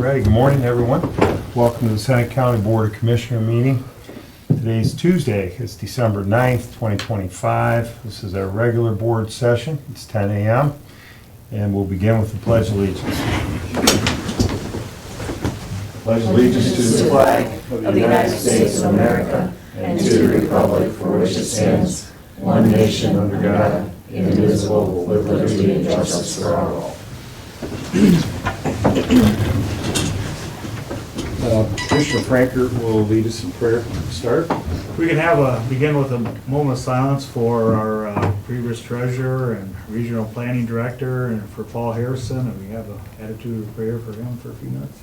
Ready. Good morning, everyone. Welcome to the Seneca County Board of Commissioner meeting. Today's Tuesday. It's December 9th, 2025. This is our regular board session. It's 10 a.m. and we'll begin with the Pledge of Allegiance. Pledge allegiance to the flag of the United States of America and to the republic for which it stands, one nation under God, indivisible, with liberty and justice for all. Commissioner Frankert will lead us in prayer to start. We can begin with a moment of silence for our previous treasurer and regional planning director, and for Paul Harrison, and we have an attitude of prayer for him for a few minutes.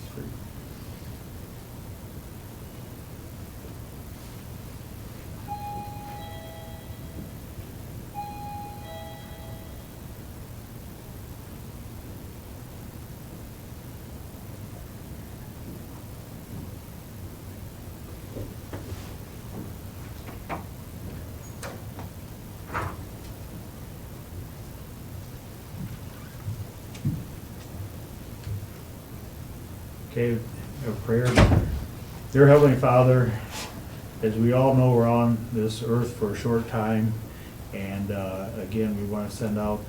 Okay, a prayer. Dear Heavenly Father, as we all know, we're on this earth for a short time, and again, we want to send out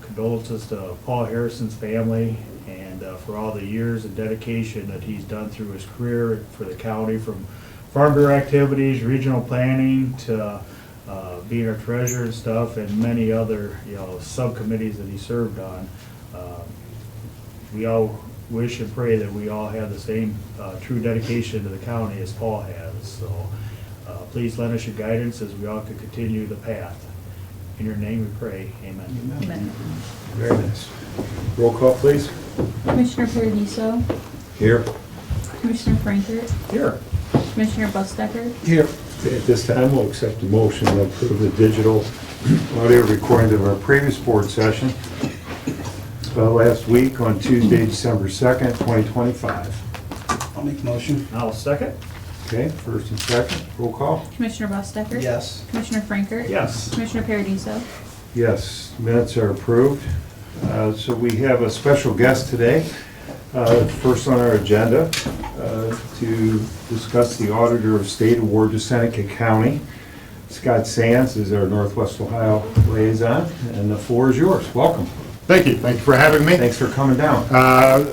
condolences to Paul Harrison's family, and for all the years of dedication that he's done through his career for the county, from Farm Bureau activities, regional planning, to being our treasurer and stuff, and many other subcommittees that he served on. We all wish and pray that we all have the same true dedication to the county as Paul has. So please lend us your guidance as we all can continue the path. In your name we pray. Amen. Amen. Very nice. Roll call, please. Commissioner Paradiso, Here. Commissioner Frankert, Here. Commissioner Bustecker, Here. At this time, we'll accept a motion to approve the digital audio recording of our previous board session last week on Tuesday, December 2nd, 2025. I'll make a motion. I'll second. Okay, first and second, roll call. Commissioner Bustecker. Yes. Commissioner Frankert. Yes. Commissioner Paradiso. Yes, minutes are approved. So we have a special guest today, first on our agenda, to discuss the Auditor of State Award to Seneca County. Scott Sands is our Northwest Ohio liaison, and the floor is yours. Welcome. Thank you for having me. Thanks for coming down.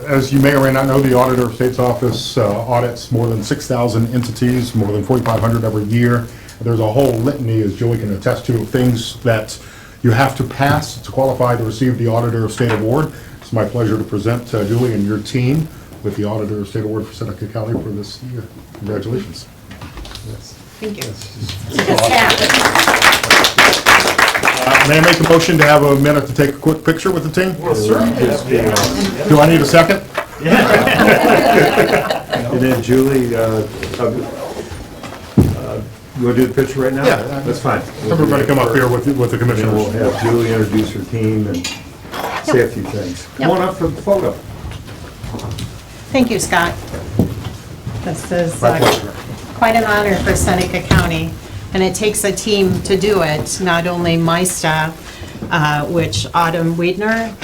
As you may or may not know, the Auditor of State's Office audits more than 6,000 entities, more than 4,500 every year. There's a whole litany, as Julie can attest to, of things that you have to pass to qualify to receive the Auditor of State Award. It's my pleasure to present Julie and your team with the Auditor of State Award for Seneca County for this year. Congratulations. Thank you. May I make a motion to have a minute to take a quick picture with the team? Yes, sir. Do I need a second? And then Julie, you want to do the picture right now? Yeah. That's fine. Everybody come up here with the And we'll commissioners. have Julie introduce her team and say a few things. Come on up for the photo. Thank you, Scott. This is My pleasure. quite an honor for Seneca County, and it takes a team to do it, not only my staff, which Autumn Wiedner,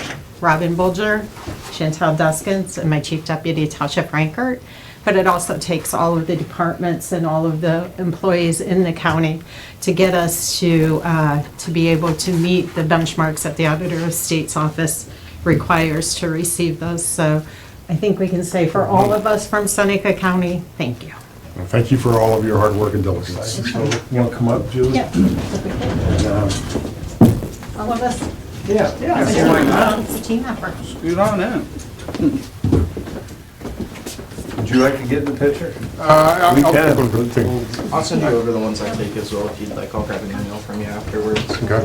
Robin Bulger, Chantel Duskins, and my Chief Deputy Tasha Frankert, but it also takes all of the departments and all of the employees in the county to get us to be able to meet the benchmarks that the Auditor of State's Office requires to receive those. So I think we can say for all of us from Seneca County, thank you. Well, thank you for all of your hard work and diligence. So, you want to come up, Julie? Yep. And, All of us. yeah. It's a team effort. Scoot on in. Would you like to get in the picture? I'll We go can. to the team. I'll send you over the ones I take as well if you'd like. I'll grab an email from you afterwards. Okay.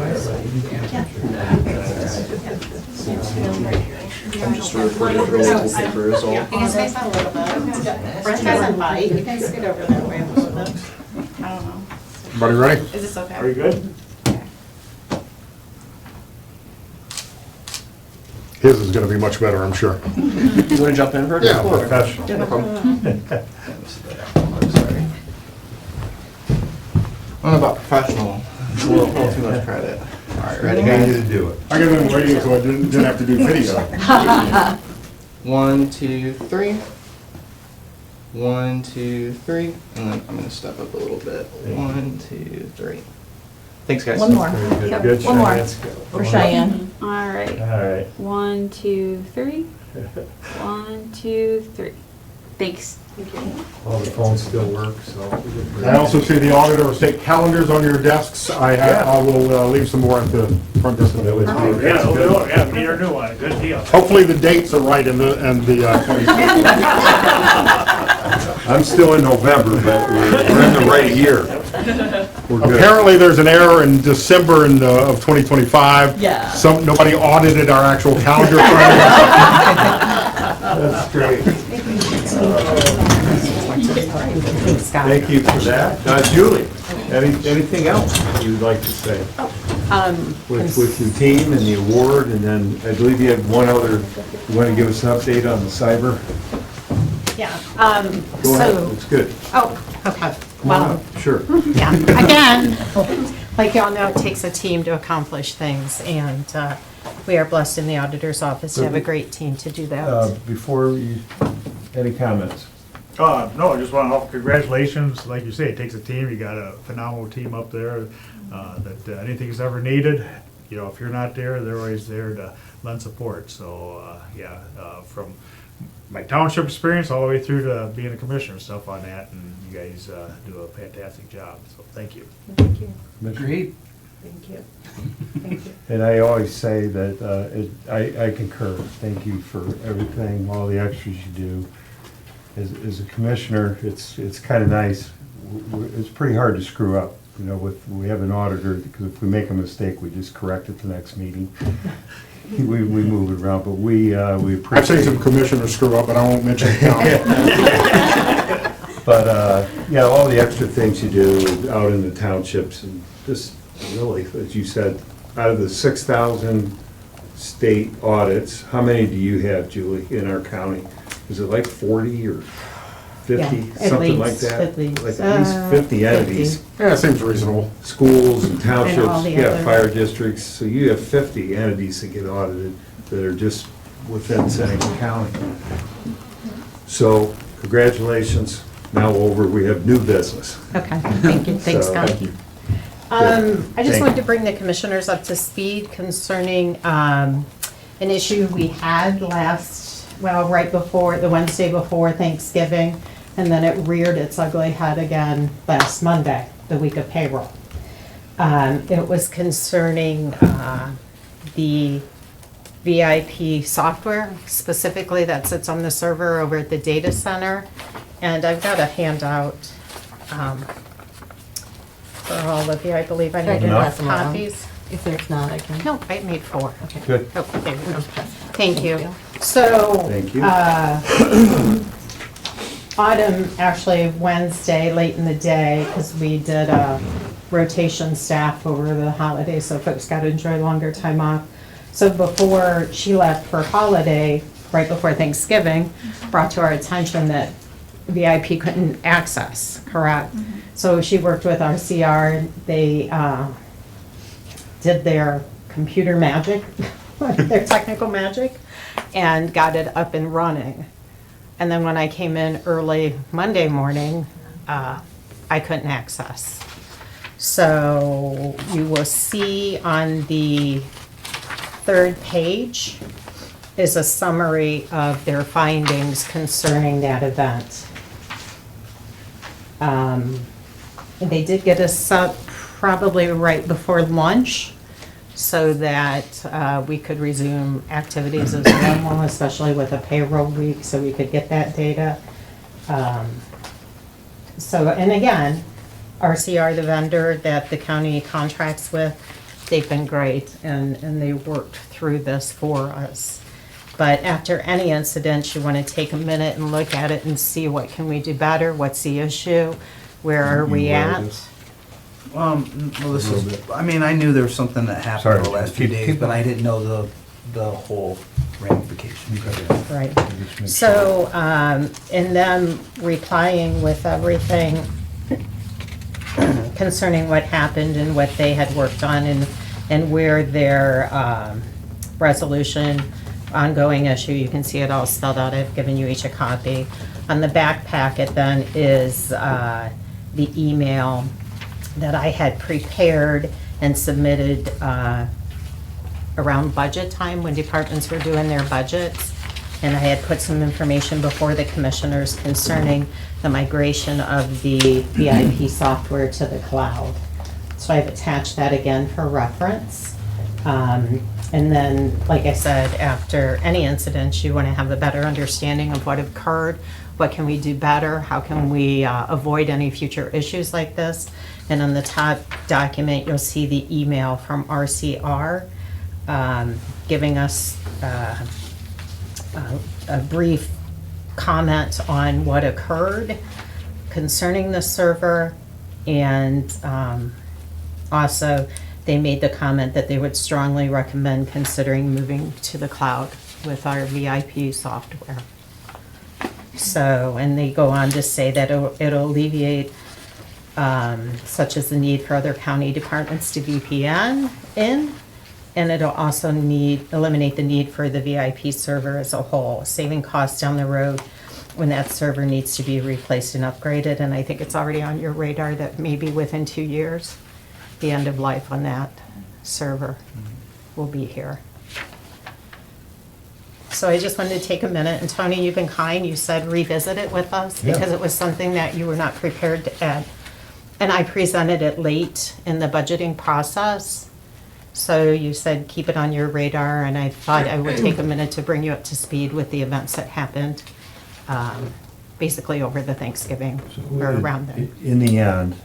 I'm just reporting for the local paper as well. You can space out a little bit. Brent doesn't bite. You can scoot over that way a little bit. I don't know. Everybody ready? Is this okay? Are you good? His is going to be much better, I'm sure. You want to jump in for a Yeah, couple? Professional. No problem. I'm sorry. I don't know about professional. A little too much credit. All right, I ready, need you guys? to do it. I got it in radio, so I didn't have to do video. 1, 2, 3. 1, 2, 3. And then I'm gonna step up a little bit. 1, 2, 3. Thanks, guys. One more. Very good. Yep, Good, one more. Cheyenne. For Cheyenne. All right. All right. 1, 2, 3. 1, 2, 3. Thanks. All the phones still work, so. I also see the auditor of state calendars on your desks. I will leave some more at the front desk. Yeah, we need our new one, good deal. Hopefully the dates are right in the 20. I'm still in November, but we're in the right year. We're good. Apparently, there's an error in December of 2025. Yeah. Nobody audited our actual calendar. That's great. Thanks, Scott. Thank you for that. Julie, anything else you'd like to say? With your team and the award, and then I believe you have one other, you want to give us an update on the cyber? Yeah, Go ahead, so, it's good. oh, okay. Come on Well, up. Sure. yeah, again, like y'all know, it takes a team to accomplish things, and we are blessed in the auditor's office to have a great team to do that. Before you, any comments? No, I just want to, congratulations, like you say, it takes a team, you got a phenomenal team up there, that anything's ever needed, you know, if you're not there, they're always there to lend support, so, from my township experience all the way through to being a commissioner, stuff on that, and you guys, do a fantastic job, so thank you. Thank you, Great. thank you. Thank you. And I always say that, I concur. Thank you for everything, all the extras you do. As a commissioner, it's kind of nice. It's pretty hard to screw up, you know, we have an auditor, because if we make a mistake, we just correct it the next meeting. We move it around, but we appreciate. I've seen some commissioners screw up, but I won't mention the county. But, yeah, all the extra things you do out in the townships, and just really, as you said, out of the 6,000 state audits, how many do you have, Julie, in our county? Is it like 40 or 50, Yeah, at something like least, that? at least. Like at least 50 entities, Yeah, it seems reasonable. schools and And townships, all the yeah, other- fire districts. So you have 50 entities that get audited that are just within Seneca County. So congratulations. Now over, we have new business. Okay, thank you, thanks, So- Scott. Thank you. I just Thank wanted you. to bring the commissioners up to speed concerning an issue we had right before, the Wednesday before Thanksgiving, and then it reared its ugly head again last Monday, the week of payroll. It was concerning the VIP software, specifically that sits on the server over at the data center. And I've got a handout for all of you, I believe. I I need can Enough? pass them around. copies. If there's not, I can. No, I made 4. Good. Oh, there we go. Thank you. So. Thank you. Autumn, actually Wednesday, late in the day, because we did a rotation staff over the holidays, so folks got to enjoy longer time off. So before she left for holiday, right before Thanksgiving, brought to our attention that VIP couldn't access, correct? So she worked with our CR, they did their computer magic, their technical magic, and got it up and running. And then when I came in early Monday morning, I couldn't access. So you will see on the 3rd page is a summary of their findings concerning that event. They did get us up probably right before lunch so that we could resume activities as normal, especially with a payroll week, so we could get that data. And again, RCR, the vendor that the county contracts with, they've been great, and they worked through this for us. But after any incident, you want to take a minute and look at it and see what can we do better, what's the issue, where are we at? Well, this is, I mean, I knew there was something that happened Sorry. over the last few Keep- days, keep but I didn't know the whole ramifications of it. Right. Just make So, in them replying with everything concerning what happened and what they had worked on and where their resolution ongoing issue. You can see it all spelled out. I've given you each a copy. On the back packet then is the email that I had prepared and submitted around budget time when departments were doing their budgets. And I had put some information before the commissioners concerning the migration of the VIP software to the cloud. So I've attached that again for reference. And then, like I said, after any incidents, you want to have a better understanding of what occurred, what can we do better, how can we avoid any future issues like this. And on the top document, you'll see the email from RCR giving us a brief comment on what occurred concerning the server. And also, they made the comment that they would strongly recommend considering moving to the cloud with our VIP software. So, and they go on to say that it'll alleviate such as the need for other county departments to VPN in, and it'll also eliminate the need for the VIP server as a whole, saving costs down the road when that server needs to be replaced and upgraded. And I think it's already on your radar that maybe within 2 years, the end of life on that server will be here. So I just wanted to take a minute, and Tony, you've been kind, you said revisit it with us, Yeah. because it was something that you were not prepared to add. And I presented it late in the budgeting process, so you said keep it on your radar, and I thought I would take a minute to bring you up to speed with the events that happened, basically over the Thanksgiving, or around then. In the end,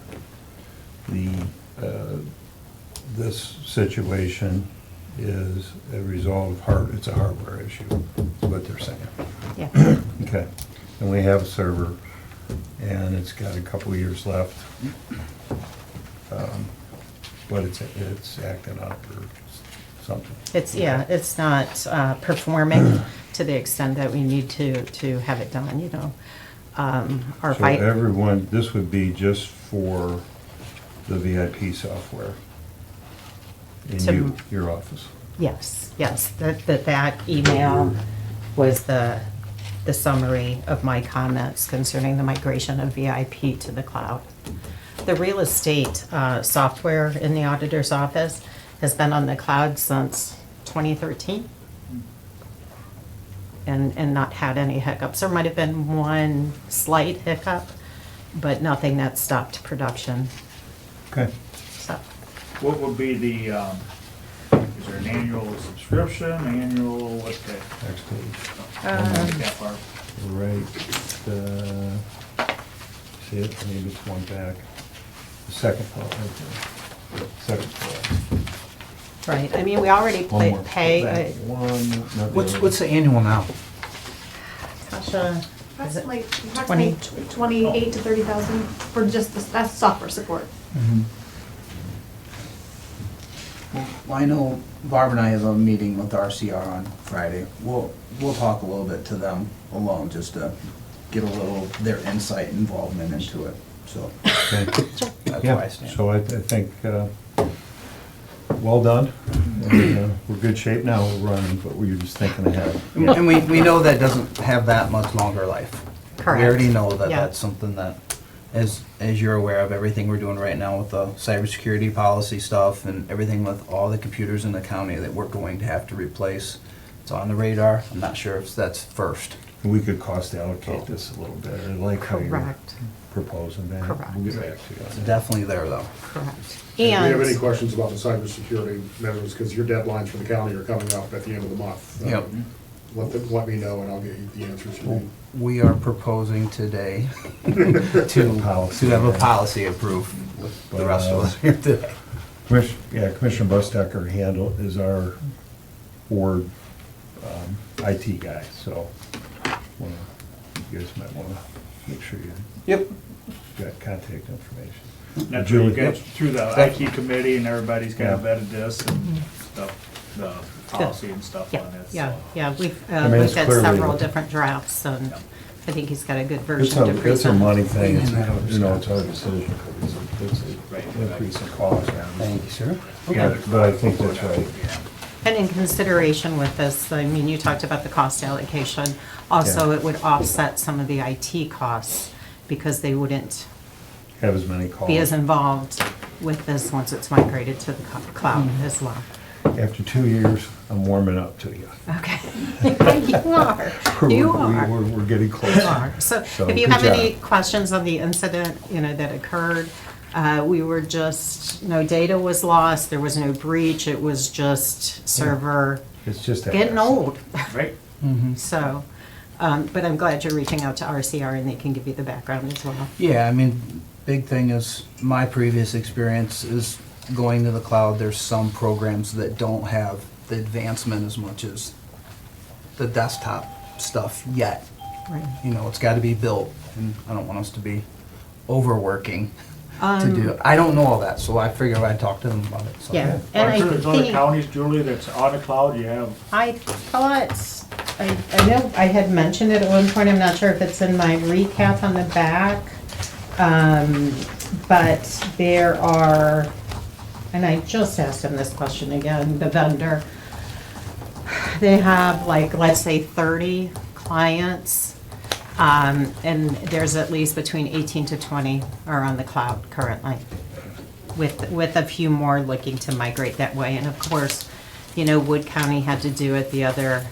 this situation is a result of it's a hardware issue, is what they're saying. Yeah, Okay, and we have a server, and it's got a couple of years left. But it's acting up or something. it's not performing to the extent that we need to have it done, you know. Our So fight. everyone, this would be just for the VIP software in your office. Yes, that email was the summary of my comments concerning the migration of VIP to the cloud. The real estate software in the auditor's office has been on the cloud since 2013 and not had any hiccups. There might have been one slight hiccup, but nothing that stopped production. Okay. So, What would be the, is there an annual subscription, what's the? Next page. That part. Right, see it, maybe it's one back. The second part, right there. Second part. right, I mean, we already One more. pay. Back one, not the other. What's the annual now? Tasha, is it Approximately 20? 28 to 30,000 for just that's software support. Well, I know Barb and I have a meeting with RCR on Friday. We'll talk a little bit to them alone, just to get a little, their insight and involvement into it, so Okay. that's where Yeah, I stand. so I think, well done. And, we're good shape now, we're running, but we're just thinking ahead. And we know that doesn't have that much longer life. Correct. We already know that Yeah. that's something that, as you're aware of, everything we're doing right now with the cybersecurity policy stuff and everything with all the computers in the county that we're going to have to replace, it's on the radar. I'm not sure if that's first. We could cost allocate this a little bit, I like how you're Correct, proposing that. Correct. We'll get back to you on It's that. definitely there, though. correct. Do you have any And, questions about the cybersecurity measures, because your deadlines for the county are coming up at the end of the month? Yep. Let me know and I'll get you the answers you need. We are proposing today to have a policy approved with the rest of us here today. Commissioner Bustecker is our board IT guy, so you guys might want to make sure you Yep. got contact information. That's where you Julie, get through the IT committee and everybody's kind of Yeah. vetted this and stuff, the policy and stuff yeah, on it, yeah, so. yeah, we've mean, looked it's at clearly- several different drafts, and Yeah. I think he's got a good It's version to a present. money thing, it's our decision, it's Right. an increase in cost. Thank you, sir. Yeah, but I think that's right. Yeah. And in consideration with this, I mean, you talked about the cost allocation. Also, Yeah. it would offset some of the IT costs because they wouldn't Have as many calls. be as involved with this once it's migrated to the cloud as well. After 2 years, I'm warming up to you. Okay. You are. You are. We're getting close. You are. So So, if you good have any job. questions on the incident, that occurred, we were just, no data was lost, there was no breach, it was just server It's just a getting hassle. old. Right. So, but I'm glad you're reaching out to RCR and they can give you the background as well. Yeah, I mean, big thing is, my previous experience is going to the cloud, there's some programs that don't have the advancement as much as the desktop stuff yet. Right. It's gotta be built, and I don't want us to be overworking to Um, do it. I don't know all that, so I figured I'd talk to them about it, so. Yeah, and I'm I sure there's other think, counties, Julie, that's on the cloud, you have, I thought, I know I had mentioned it at one point, I'm not sure if it's in my recap on the back. But there are, and I just asked him this question again, the vendor. They have like, let's say 30 clients, and there's at least between 18 to 20 are on the cloud currently, with a few more looking to migrate that way. And of course, Wood County had to do it the other,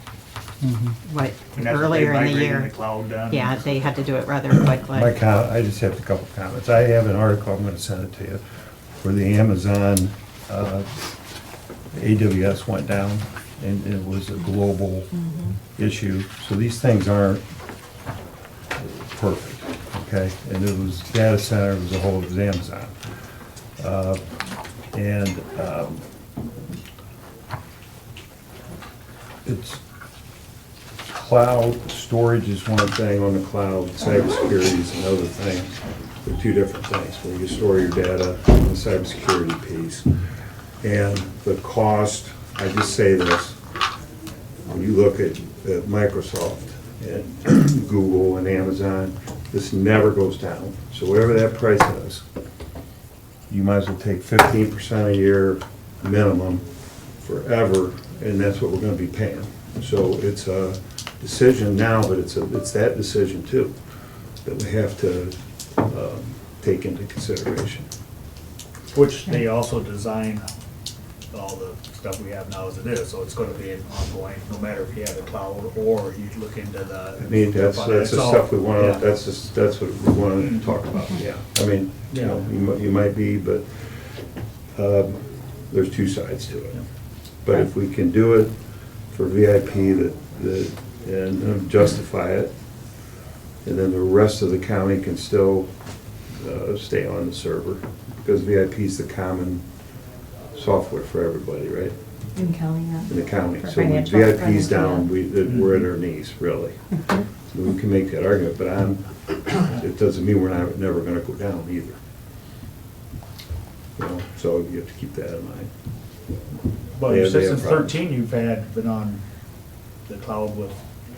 what, and that's what they earlier in the migrate in year. the cloud done. Yeah, they had to do it rather quickly. I just have a couple comments. I have an article, I'm gonna send it to you, where the Amazon, AWS went down, and it was a global issue. So these things aren't perfect, okay? And it was data center, it was a whole, it was Amazon. It's cloud storage is one thing on the cloud, cybersecurity is another thing. They're two different things, where you store your data and the cybersecurity piece. And the cost, I just say this, when you look at Microsoft and Google and Amazon, this never goes down. So whatever that price is, you might as well take 15% a year minimum forever, and that's what we're gonna be paying. So it's a decision now, but it's that decision too, that we have to take into consideration. Which they also design all the stuff we have now as it is, so it's gonna be an ongoing, no matter if you have a cloud or you look into the. I mean, that's the stuff we wanna, Yeah. that's what we wanna talk about, yeah. I mean, you might be, but there's two sides to it. But if we can do it for VIP and justify it, and then the rest of the county can still stay on the server, because VIP is the common software for everybody, right? In Kelly, yeah. In the county. For So when financial- VIP's down, financial, we're at our knees, really. We can make that argument, but it doesn't mean we're never gonna go down either. So you have to keep that in mind. But They you have said since problems. 13, you've been on the cloud with,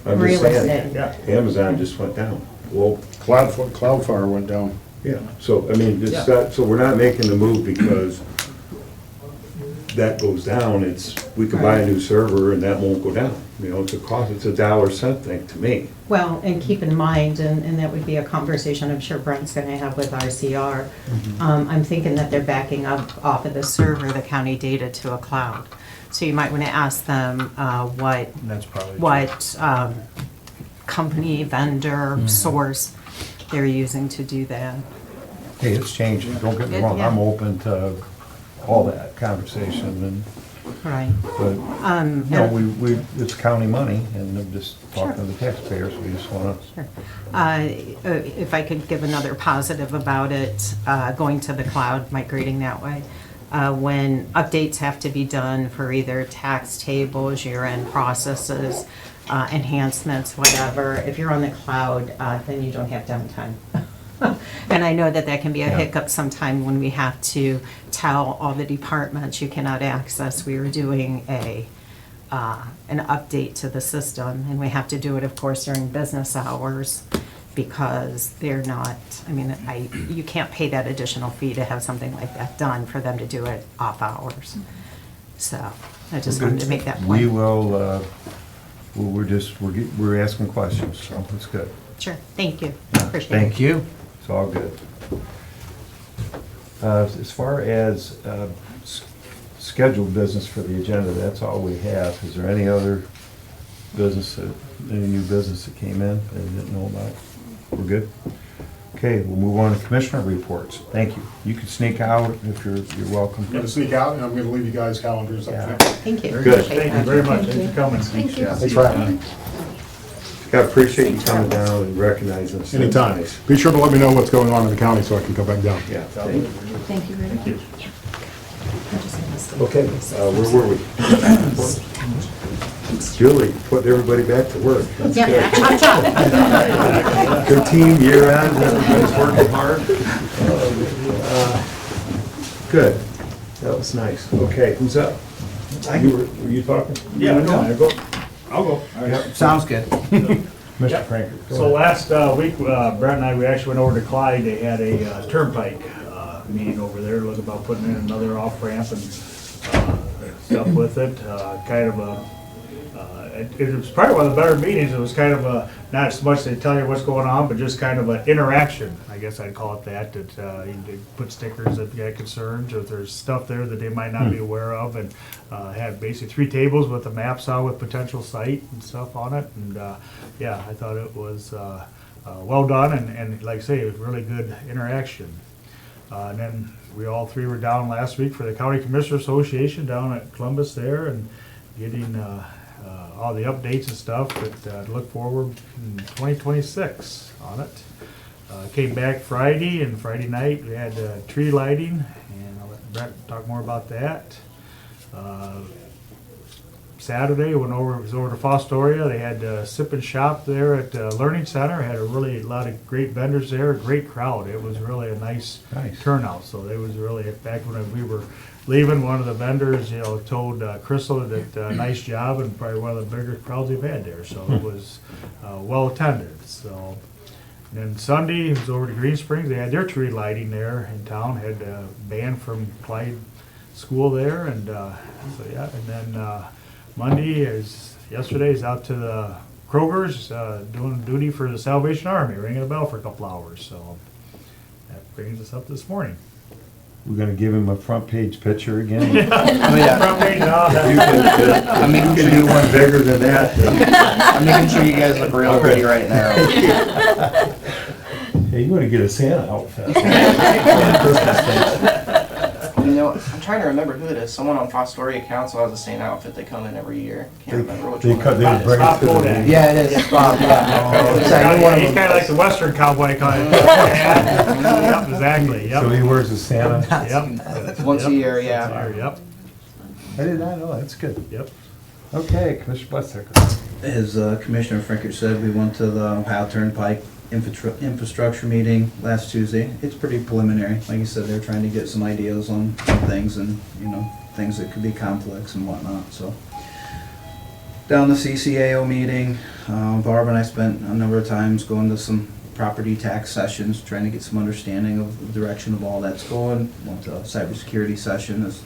I'm just Real saying, estate. yeah. Amazon just went down. Well, Cloudflare went down. yeah, so, I mean, it's Yeah. not, so we're not making the move because that goes down, we could buy a new server and that won't go down. It's a cost, it's a $1 thing to me. Well, and keep in mind, and that would be a conversation I'm sure Brent's gonna have with RCR. I'm thinking that they're backing up off of the server, the county data to a cloud. So you might wanna ask them, That's probably true. what company, vendor, source they're using to do that. Hey, it's changing, don't get me wrong, Yeah. I'm open to all that conversation, Right. but, it's county money, and I'm just talking to the taxpayers, we just wanna, Sure. If I could give another positive about it, going to the cloud, migrating that way. When updates have to be done for either tax tables, year-end processes, enhancements, whatever, if you're on the cloud, then you don't have downtime. And I know that that can be a Yeah. hiccup sometime when we have to tell all the departments you cannot access. We were doing an update to the system, and we have to do it, of course, during business hours because they're not, you can't pay that additional fee to have something like that done for them to do it off hours. So I just wanted to make that We point. will, we're asking questions, so that's good. Sure, thank you. Appreciate it. Thank you. It's all good. As far as scheduled business for the agenda, that's all we have. Is there any other business, any new business that came in that I didn't know about? We're good? Okay, we'll move on to commissioner reports. Thank you. You can sneak out if you're welcome. I'm gonna sneak out, and I'm gonna leave you guys calendars up Yeah. there. Thank you. Very Good. Thank you very much. Thanks for coming. Thank you. Thanks for having me. I appreciate you coming down and recognizing us. Anytime. Be sure to let me know what's going on in the county so I can come back down. Yeah, thank you. Thank you very much. Okay, where were we? Julie, putting everybody back to work. That's Yeah, good. chop chop. Good team, year end, everybody's working hard. Good, that was nice. Okay, who's up? Were you talking? Yeah, no, I'll go. Sounds good. Mr. Franker. go So ahead. last week, Brett and I, we actually went over to Clyde. They had a turnpike meeting over there, looking about putting in another off ramp and stuff with it. Kind of a, it was probably one of the better meetings. It was kind of a, not so much they tell you what's going on, but just kind of an interaction. I guess I'd call it that. That you put stickers if you got concerns, or if there's stuff there that they might not be aware of, and had basically 3 tables with the maps on with potential site and stuff on it. And yeah, I thought it was well done, and like I say, it was really good interaction. And then we all 3 were down last week for the County Commissioner Association down at Columbus there, and getting all the updates and stuff that look forward in 2026 on it. Came back Friday, and Friday night we had tree lighting, and I'll let Brett talk more about that. Saturday, was over to Fostoria. They had a sip and shop there at Learning Center. Had a lot of great vendors there, a great crowd. It was really a nice turnout. So it was really, back when we were leaving, one of the vendors, told Crystal that nice job, and probably one of the bigger crowds we've had there. So it was well attended. So and then Sunday, it was over to Green Springs. They had their tree lighting there in town. Had a band from Clyde School there, and so yeah. And then Monday yesterday is out to the Kroger's doing duty for the Salvation Army, ringing a bell for a couple hours. So that brings us up this morning. We're gonna give him a front page picture again. Oh, yeah. Front page, no, I'm You making can sure do you, one bigger than that. I'm making sure you guys look real pretty right now. Hey, you wanna get a Santa outfit? You know, I'm trying to remember who it is. Someone on Fostoria Council has the same outfit. They come in every year. Can't remember which They one. cut, they bring it Bob to the Kodak. meeting. Yeah, it is. Bob, yeah. He's kind of like the Western cowboy kind of. Yep, exactly, So he yep. wears a Santa? Yep. Once a Yep. year, yeah. Yep, I did not know, that's good. yep. Okay, Commissioner Buster. As Commissioner Frinkert said, we went to the Ohio Turnpike infrastructure meeting last Tuesday. It's pretty preliminary. Like you said, they're trying to get some ideas on things and, things that could be complex and whatnot, so. Down the CCAO meeting, Barb and I spent a number of times going to some property tax sessions, trying to get some understanding of the direction of all that's going. Went to a cybersecurity session as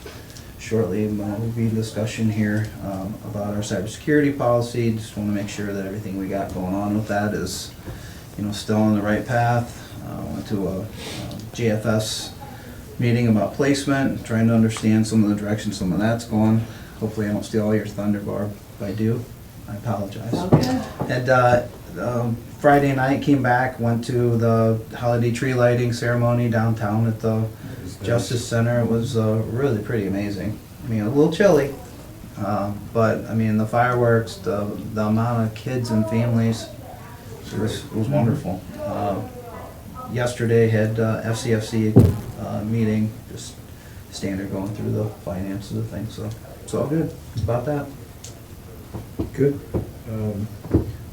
shortly, we'll be in discussion here about our cybersecurity policy. Just want to make sure that everything we got going on with that is, still on the right path. Went to a GFS meeting about placement, trying to understand some of the direction some of that's going. Hopefully I don't steal all your thunder, Barb. If I do, I apologize. And Friday night came back, went to the holiday tree lighting ceremony downtown at the Justice Center. It was really pretty amazing. I mean, a little chilly, but I mean, the fireworks, the amount of kids and families, it was wonderful. Yesterday had FCFC meeting, just standard going through the finances of things, so it's all good. It's about that. Good.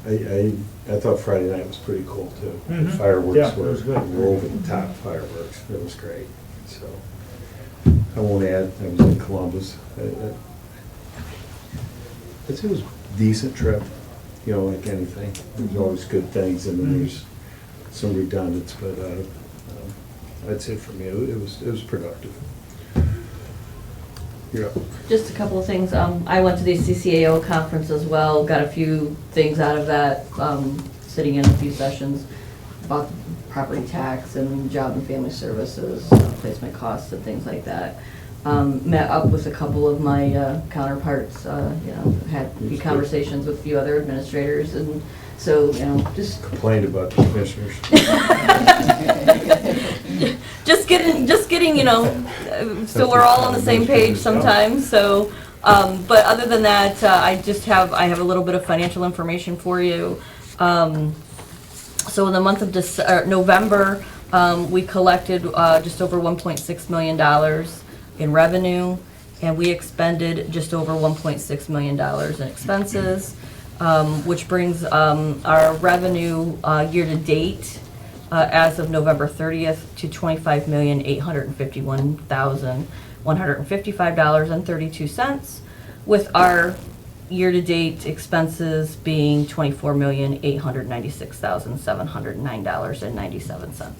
I thought Friday night was pretty cool too. The Mhm. fireworks Yeah, it were was good. were over the top fireworks. It was great. So I won't add, I was in Columbus. It was a decent trip, like anything. There's always good things and then there's some redundance, but that's it for me. It was productive. Yeah. Just a couple of things. I went to the CCAO conference as well, got a few things out of that, sitting in a few sessions about property tax and job and family services, placement costs and things like that. Met up with a couple of my counterparts, had a few conversations with a few other administrators, and so, just Complained about the commissioners. just getting, so we're all on the same page sometimes, so, but other than that, I have a little bit of financial information for you. So in the month of November, we collected just over $1.6 million in revenue, and we expended just over $1.6 million in expenses, which brings our revenue year-to-date as of November 30th to $25,851,155.32, with our year-to-date expenses being $24,896,709.97.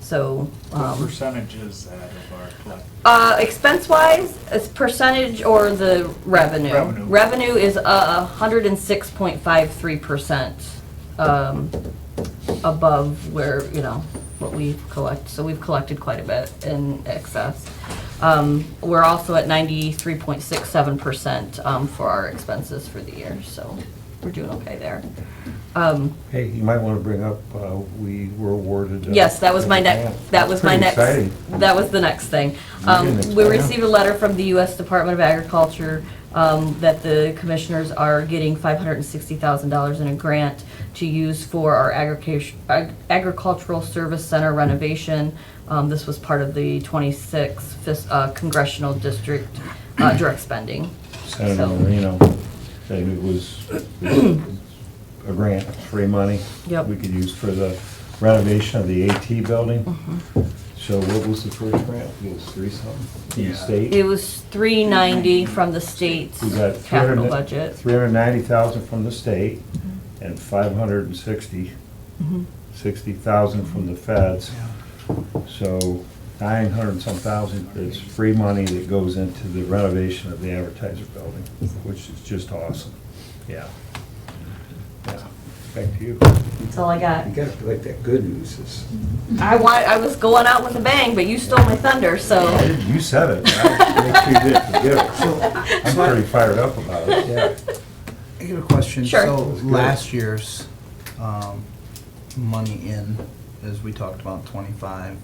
So, What percentage is that of our collective? expense-wise, it's percentage or the revenue? Revenue. Revenue is 106.53% above where, what we collect. So we've collected quite a bit in excess. We're also at 93.67% for our expenses for the year, so we're doing okay there. Hey, you might want to bring up, we were awarded. Yes, that was my next, Pretty exciting. that was the next thing. didn't We explain. received a letter from the U.S. Department of Agriculture that the commissioners are getting $560,000 in a grant to use for our agricultural service center renovation. This was part of the 26th congressional district direct spending. Senator Marino said it was a grant, free money. Yep. We could use for the renovation of the AT building. So what was the first grant? It was 3-something from the state? It was $390 from the state's We got capital budget. $390,000 from the state and $560,000 from the feds. So 900 and some thousand is free money that goes into the renovation of the advertiser building, which is just awesome. Yeah. Yeah. Back to you. That's all I got. You gotta feel like that good news is. I was going out with a bang, but you stole my thunder, so. You said it. I make sure you didn't forget it. I'm pretty fired up about it, yeah. I have a question. Sure. So last year's money in, as we talked about, 25.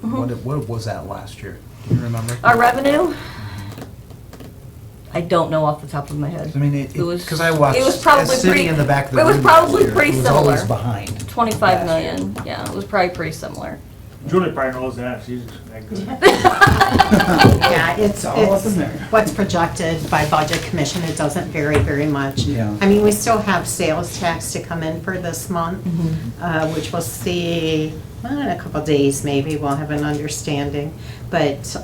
What was that last year? Do you remember? Our revenue? I don't know off the top of my head. I mean, It was- because I watched, it was probably sitting pretty- in the back of the it was room probably last year, pretty it was always similar. behind. 25 last year. million, yeah, it was probably pretty similar. Julie probably knows that, she's that good. Yeah, it's all up in there. what's projected by Budget Commission. It doesn't vary very much. Yeah. I mean, we still have sales tax to come in for this month, which we'll see in a couple days, maybe we'll have an understanding. But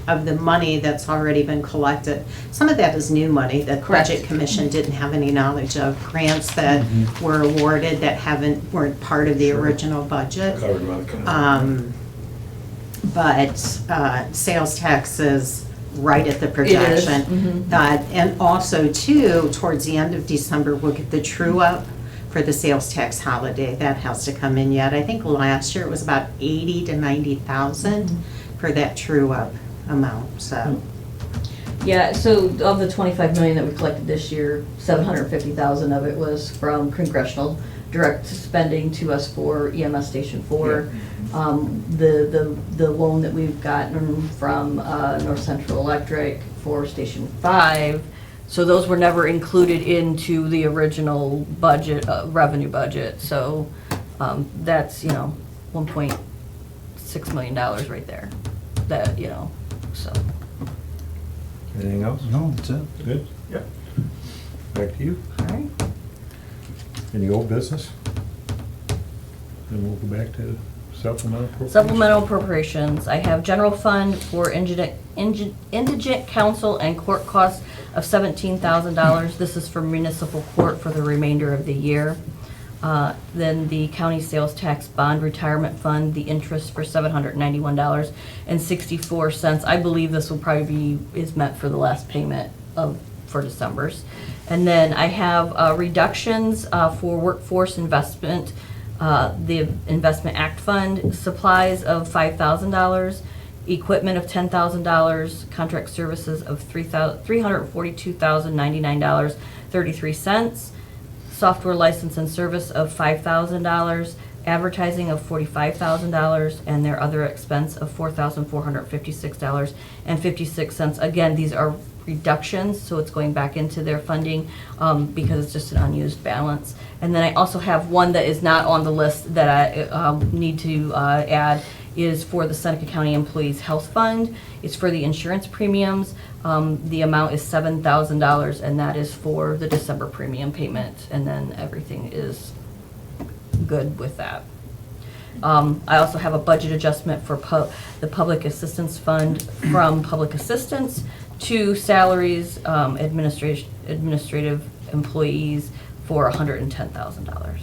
of the money that's already been collected, some of that is new money that Correct. Budget Commission didn't have any knowledge of. Grants that were awarded that weren't part of the original budget. Covered by the county. But sales tax is right at the It is, projection. And also too, towards the end of December, we'll get the true up for the sales tax holiday. That has to come in yet. I think last year it was about 80 to 90,000 for that true up amount, so. Yeah, so of the 25 million that we collected this year, 750,000 of it was from congressional direct spending to us for EMS Station 4. The loan that we've gotten from North Central Electric for Station 5, so those were never included into the original budget, revenue budget. So that's, $1.6 million right there. That, so. Anything else? No, that's it. Good? Yeah. Back to you. All right. Any old business? Then we'll go back to supplemental appropriations. Supplemental appropriations, I have general fund for indigent council and court costs of $17,000. This is for municipal court for the remainder of the year. Then the county sales tax bond retirement fund, the interest for $791.64. I believe this will probably is meant for the last payment for December's. And then I have reductions for workforce investment, the Investment Act Fund, supplies of $5,000, equipment of $10,000, contract services of $342,099.33, software license and service of $5,000, advertising of $45,000, and their other expense of $4,456.56. Again, these are reductions, so it's going back into their funding because it's just an unused balance. And then I also have one that is not on the list that I need to add, is for the Seneca County Employees Health Fund. It's for the insurance premiums. The amount is $7,000, and that is for the December premium payment, and then everything is good with that. I also have a budget adjustment for the Public Assistance Fund from Public Assistance to salaries, administrative employees for $110,000.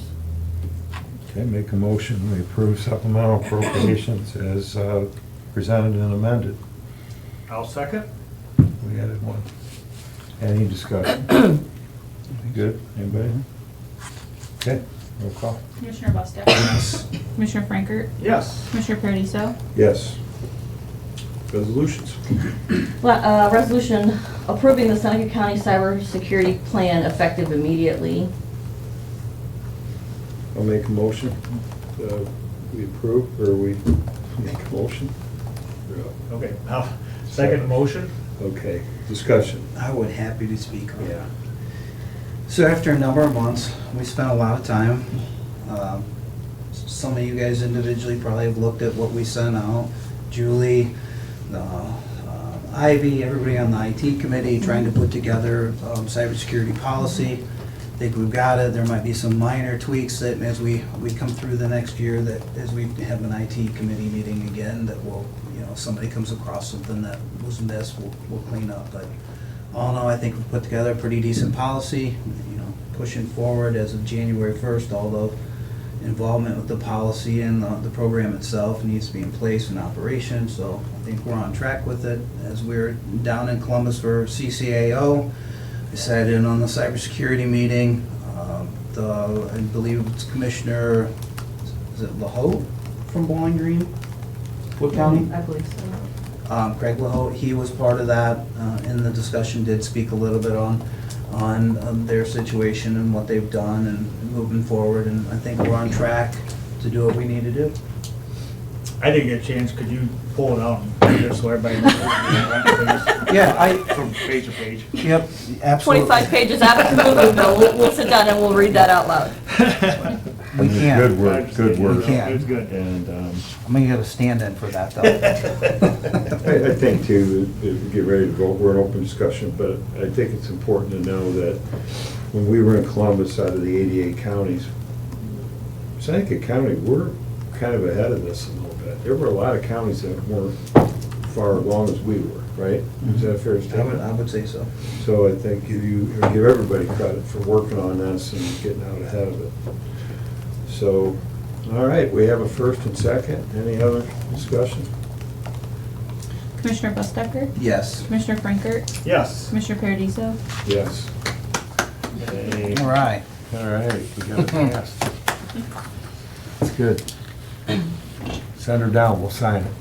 Okay, make a motion, we approve supplemental appropriations as presented and amended. I'll second. We added one. Any discussion? Good, anybody? Okay, roll call. Commissioner Buster? Yes. Commissioner Frankert? Yes. Commissioner Paradiso? Yes. Resolutions. Resolution approving the Seneca County Cybersecurity Plan effective immediately. I'll make a motion. We approve, or we make a motion? Okay, now, second motion? Okay, discussion. I would happy to speak on it. So after a number of months, we spent a lot of time. Some of you guys individually probably have looked at what we sent out. Julie, Ivy, everybody on the IT committee trying to put together cybersecurity policy. I think we've got it. There might be some minor tweaks that as we come through the next year, that as we have an IT committee meeting again, that we'll, if somebody comes across something that was missed, we'll clean up. But all in all, I think we've put together a pretty decent policy, pushing forward as of January 1st, although involvement with the policy and the program itself needs to be in place and operation. So I think we're on track with it. As we're down in Columbus for CCAO, I sat in on the cybersecurity meeting. I believe it's Commissioner, is it LaHote from Bowling Green? Wood County? I believe so. Craig LaHote, he was part of that in the discussion, did speak a little bit on their situation and what they've done and moving forward, and I think we're on track to do what we need to do. I didn't get a chance, could you pull it out and read it so everybody knows? Yeah, From page to page. Yep, absolutely. 25 pages out of the blue, though. We'll sit down and we'll read that out loud. We can. Good work, good work. We can. It's good. And I'm gonna get a stand-in for that, though. I think too, to get ready to vote, we're in open discussion, but I think it's important to know that when we were in Columbus, out of the 88 counties, Seneca County, we're kind of ahead of this a little bit. There were a lot of counties that weren't far along as we were, right? Is that a fair statement? I would say so. So I think give everybody credit for working on this and getting out ahead of it. So, all right, we have a first and second. Any other discussion? Commissioner Bustecker? Yes. Commissioner Frankert? Yes. Commissioner Paradiso? Yes. Yay. All right. All right, we got it passed. That's good. Send her down, we'll sign it.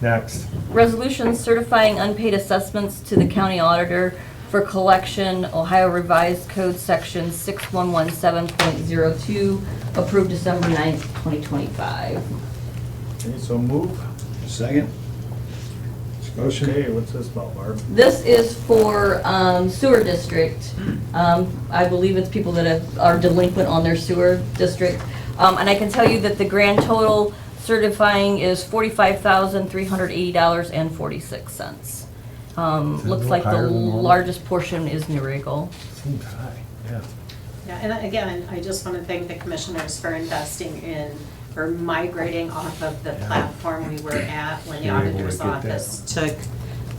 Next. Resolution certifying unpaid assessments to the county auditor for collection, Ohio Revised Code Section 6117.02, approved December 9th, 2025. Okay, so move. Second. Discussion. Okay, what's this about, Barb? This is for sewer district. I believe it's people that are delinquent on their sewer district. And I can tell you that the grand total certifying is $45,380.46. Looks like the largest portion is New Regal. Seems high, yeah. Yeah, and again, I just want to thank the commissioners for investing in, or migrating off of the platform we were at when the You're able to auditor's get that. office took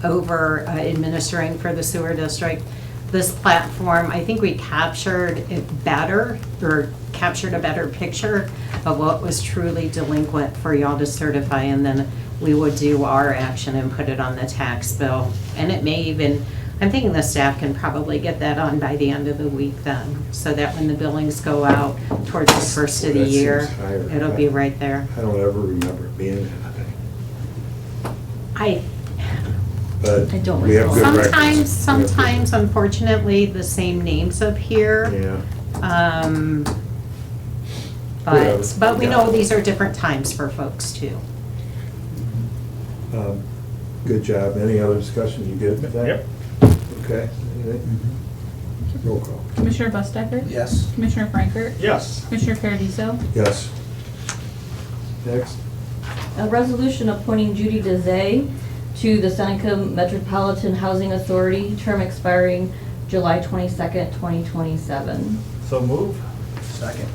over administering for the sewer district. This platform, I think we captured it better, or captured a better picture of what was truly delinquent for y'all to certify, and then we would do our action and put it on the tax bill. And it may even, I'm thinking the staff can probably get that on by the end of the week then, so that when the billings go out towards the first of the That year, seems higher. it'll be right there. I don't ever remember it being that high. But I don't we have recall. good records. Sometimes unfortunately, the same names appear. Yeah. But we know these are different times for folks too. Good job. Any other discussion? You good with that? Yep. Okay. Anything? Roll call. Commissioner Bustecker? Yes. Commissioner Frankert? Yes. Commissioner Paradiso? Yes. Next. A resolution appointing Judy Dezay to the Seneca Metropolitan Housing Authority, term expiring July 22nd, 2027. So move. Second.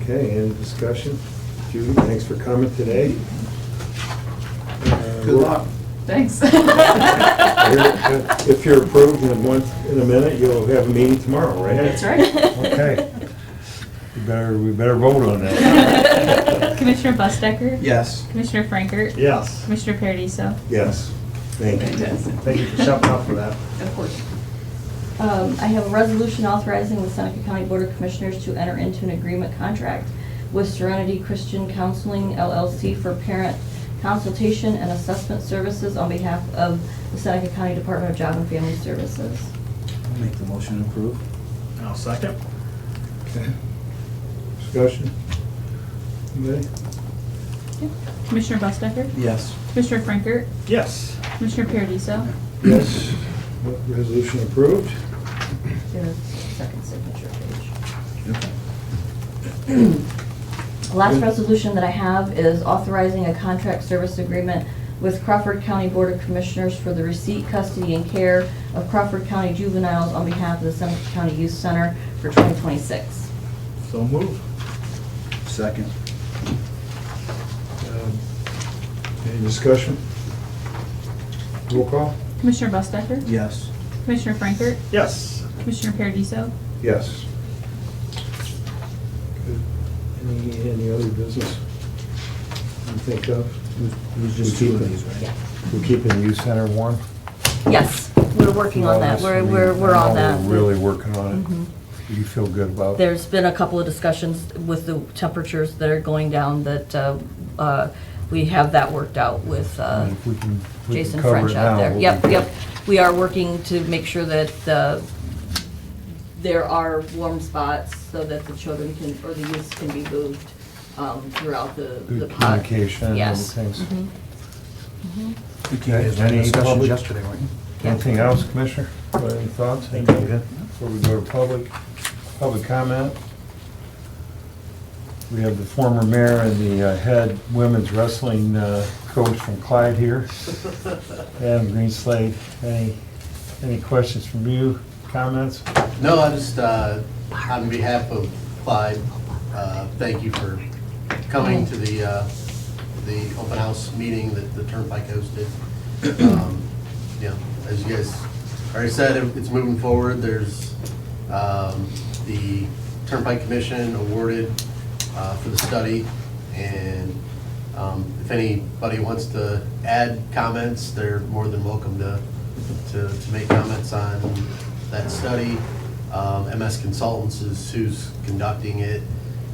Okay, any discussion? Judy, thanks for coming today. Good luck. Thanks. If you're approved in a minute, you'll have a meeting tomorrow, right? That's right. Okay. We better vote on that. Commissioner Bustecker? Yes. Commissioner Frankert? Yes. Commissioner Paradiso? Yes. Thank you. Thank you for stepping up for that. Of course. I have a resolution authorizing the Seneca County Board of Commissioners to enter into an agreement contract with Serenity Christian Counseling LLC for parent consultation and assessment services on behalf of the Seneca County Department of Job and Family Services. I'll make the motion to approve. I'll second. Okay. Discussion? Anybody? Commissioner Bustecker? Yes. Commissioner Frankert? Yes. Commissioner Paradiso? Yes. Resolution approved. There's a second signature page. Last resolution that I have is authorizing a contract service agreement with Crawford County Board of Commissioners for the receipt, custody, and care of Crawford County juveniles on behalf of the Seneca County Youth Center for 2026. So move. Second. Any discussion? Roll call? Commissioner Bustecker? Yes. Commissioner Frankert? Yes. Commissioner Paradiso? Yes. Good. Any other business you think of? Who's just two of these, right? We're keeping the youth center warm? Yes, we're working on that. We're on that. We're really working on it. Mhm. You feel good about it? There's been a couple of discussions with the temperatures that are going down that we have that worked out with If we can Jason cover French it out now, there. we'll Yep, be- yep. We are working to make sure that there are warm spots so that the children can, or the youth can be moved throughout the Good pod. communication and Yes. things. Mhm. Okay, Any any discussions public- yesterday, weren't you? Anything else, Commissioner? Any thoughts? Anything before we go to public comment? We have the former mayor and the head women's wrestling coach from Clyde here, Adam Greenslade. Any questions from you, comments? No, I just, on behalf of Clyde, thank you for coming to the open house meeting that the Turnpike hosted. Yeah, as you guys already said, it's moving forward. There's, the Turnpike Commission awarded for the study, and if anybody wants to add comments, they're more than welcome to make comments on that study. MS Consultants is who's conducting it.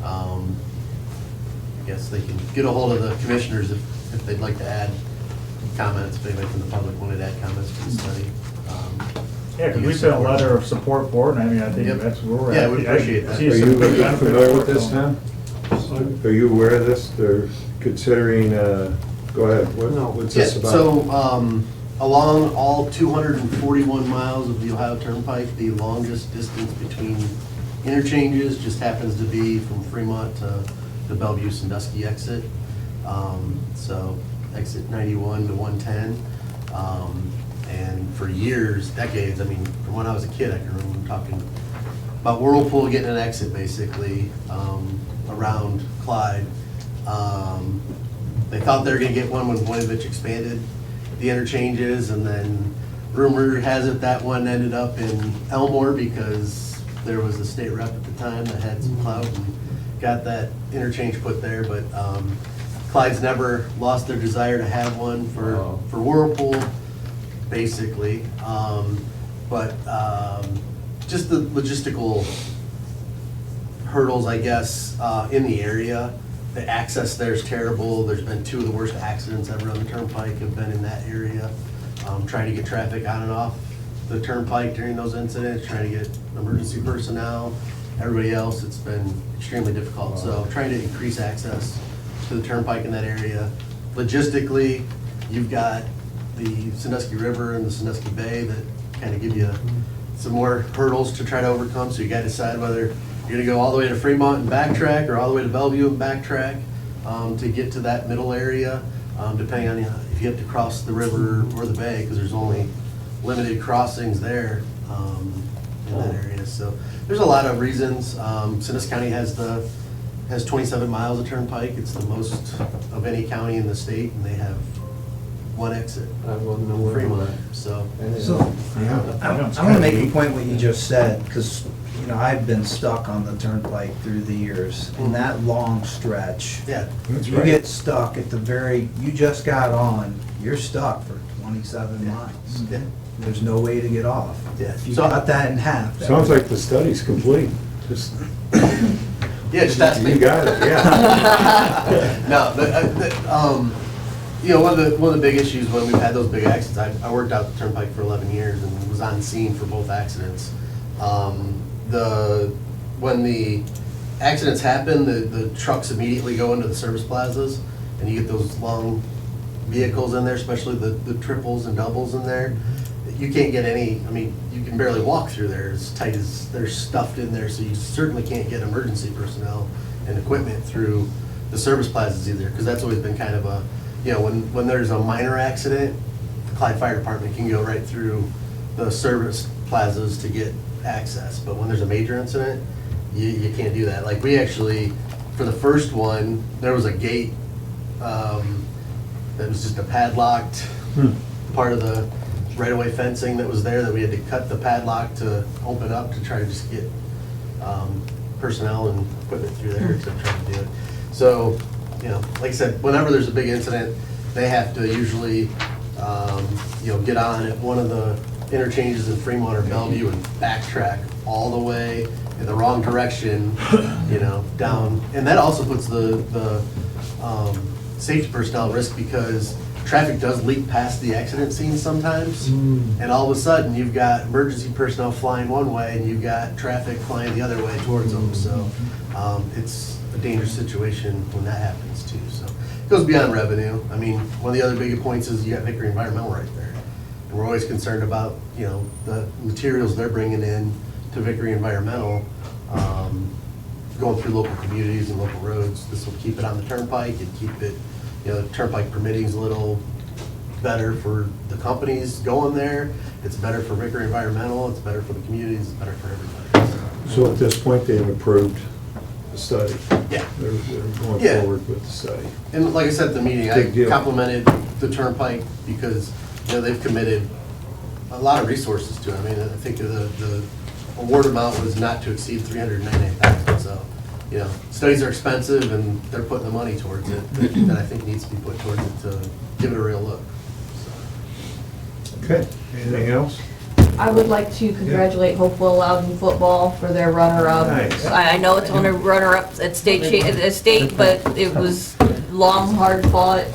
I guess they can get a hold of the commissioners if they'd like to add comments, if anybody from the public wanted to add comments to the study. Yeah, because we sent a letter of support for it, and I mean, I think Yep. that's where we're at. Yeah, we appreciate that. I see Are some you good benefit familiar of with it, this so. now? Are you aware of this? They're considering, go ahead, what's Yeah, this about? so, along all 241 miles of the Ohio Turnpike, the longest distance between interchanges just happens to be from Fremont to the Bellevue Sandusky exit. So exit 91 to 110. And for years, decades, I mean, from when I was a kid, I can remember talking about Whirlpool getting an exit basically around Clyde. They thought they were gonna get one when Voinovich expanded the interchanges, and then rumor has it that one ended up in Elmore because there was a state rep at the time that had some clout and got that interchange put there, but Clyde's never lost their desire to have one for Whirlpool, basically. But just the logistical hurdles, I guess, in the area. The access there is terrible. There's been 2 of the worst accidents ever on the turnpike have been in that area. Trying to get traffic on and off the turnpike during those incidents, trying to get emergency personnel, everybody else, it's been extremely difficult. So trying to increase access to the turnpike in that area. Logistically, you've got the Sandusky River and the Sandusky Bay that kind of give you some more hurdles to try to overcome. So you got to decide whether you're going to go all the way to Fremont and backtrack or all the way to Bellevue and backtrack to get to that middle area, depending on if you have to cross the river or the bay, because there's only limited crossings there in that area. So there's a lot of reasons. Sandusky County has 27 miles of turnpike. It's the most of any county in the state, and they have 1 exit. Fremont. So I want to make a point what you just said, because, you know, I've been stuck on the turnpike through the years. In that long stretch, yeah, you get stuck at the you just got on, you're stuck for 27 miles. Yeah. There's no way to get off. Yeah. If you cut that in half. that Sounds would- like the study's complete. Just, yeah, just ask me. you got it, yeah. No, you know, one of the big issues when we've had those big accidents, I worked out the turnpike for 11 years and was on scene for both accidents. When the accidents happen, the trucks immediately go into the service plazas, and you get those long vehicles in there, especially the triples and doubles in there. You can't get any, I mean, you can barely walk through there as tight as they're stuffed in there, so you certainly can't get emergency personnel and equipment through the service plazas either, because that's always been kind of a, you know, when there's a minor accident, the Clyde Fire Department can go right through the service plazas to get access, but when there's a major incident, you can't do that. Like, we actually, for the first one, there was a gate that was just a padlocked part of the right-of-way fencing that was there that we had to cut the padlock to open up to try to just get personnel and equipment through there to try to do it. So, you know, like I said, whenever there's a big incident, they have to usually, you know, get on at one of the interchanges in Fremont or Bellevue and backtrack all the way in the wrong direction, you know, down. And that also puts the safety personnel at risk, because traffic does leak past the accident scene sometimes. And all of a sudden, you've got emergency personnel flying one way and you've got traffic flying the other way towards them. So it's a dangerous situation when that happens too. So it goes beyond revenue. I mean, one of the other big points is you got Vickery Environmental right there. And we're always concerned about, you know, the materials they're bringing in to Vickery Environmental, going through local communities and local roads. This will keep it on the turnpike and keep it, you know, turnpike permitting's a little better for the companies going there. It's better for Vickery Environmental, it's better for the communities, it's better for everybody. So at this point, they've approved the study. Yeah. They're going Yeah. forward with the study. And like I said at the meeting, I Big deal. complimented the turnpike because, you know, they've committed a lot of resources to it. I mean, I think the award amount was not to exceed $398,000. So, you know, studies are expensive and they're putting the money towards it that I think needs to be put towards it to give it a real look. Okay, anything else? I would like to congratulate Hopewell Loudon Football for their runner-up. Nice. I know it's only runner-up at state, but it was long, hard fought.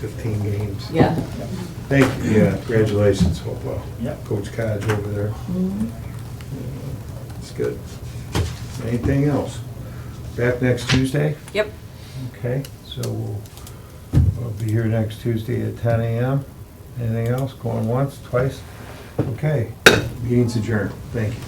15 games. Yeah. Thank you, yeah, congratulations, Hopewell. Yep. Coach Codge over there. It's good. Anything else? Back next Tuesday? Yep. Okay, so we'll be here next Tuesday at 10 a.m. Anything else? Going once, twice? Okay, meeting's adjourned. Thank you.